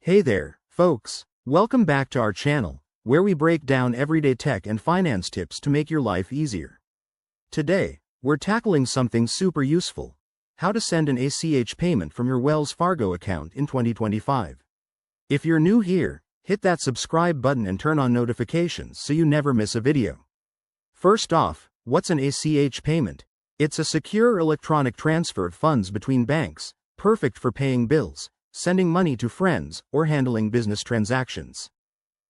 Hey there, folks. Welcome back to our channel, where we break down everyday tech and finance tips to make your life easier. Today, we're tackling something super useful: how to send an ACH payment from your Wells Fargo account in 2025. If you're new here, hit that subscribe button and turn on notifications so you never miss a video. First off, what's an ACH payment? It's a secure electronic transfer of funds between banks, perfect for paying bills, sending money to friends, or handling business transactions.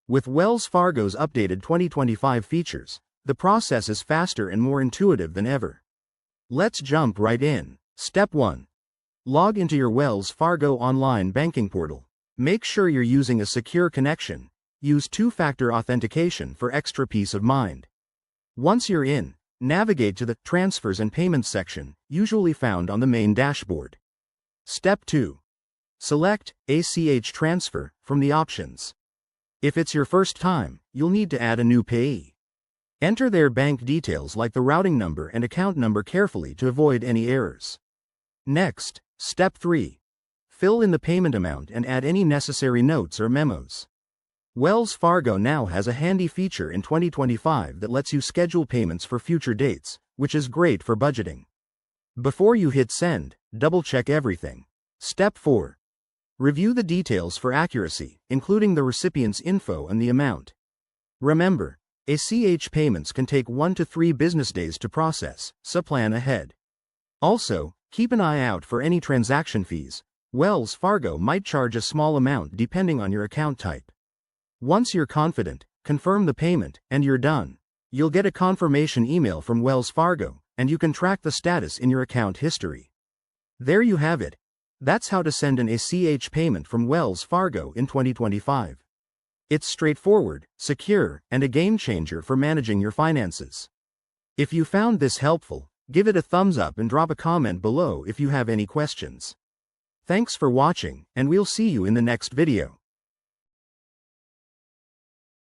With Wells Fargo's updated 2025 features, the process is faster and more intuitive than ever. Let's jump right in. Step 1. Log into your Wells Fargo online banking portal. Make sure you're using a secure connection. Use two-factor authentication for extra peace of mind. Once you're in, navigate to the Transfers and Payments section, usually found on the main dashboard. Step 2. Select ACH Transfer from the options. If it's your first time, you'll need to add a new payee. Enter their bank details like the routing number and account number carefully to avoid any errors. Next, Step 3. Fill in the payment amount and add any necessary notes or memos. Wells Fargo now has a handy feature in 2025 that lets you schedule payments for future dates, which is great for budgeting. Before you hit send, double-check everything. Step 4. Review the details for accuracy, including the recipient's info and the amount. Remember, ACH payments can take 1 to 3 business days to process, so plan ahead. Also, keep an eye out for any transaction fees. Wells Fargo might charge a small amount depending on your account type. Once you're confident, confirm the payment, and you're done. You'll get a confirmation email from Wells Fargo, and you can track the status in your account history. There you have it. That's how to send an ACH payment from Wells Fargo in 2025. It's straightforward, secure, and a game changer for managing your finances. If you found this helpful, give it a thumbs up and drop a comment below if you have any questions. Thanks for watching, and we'll see you in the next video.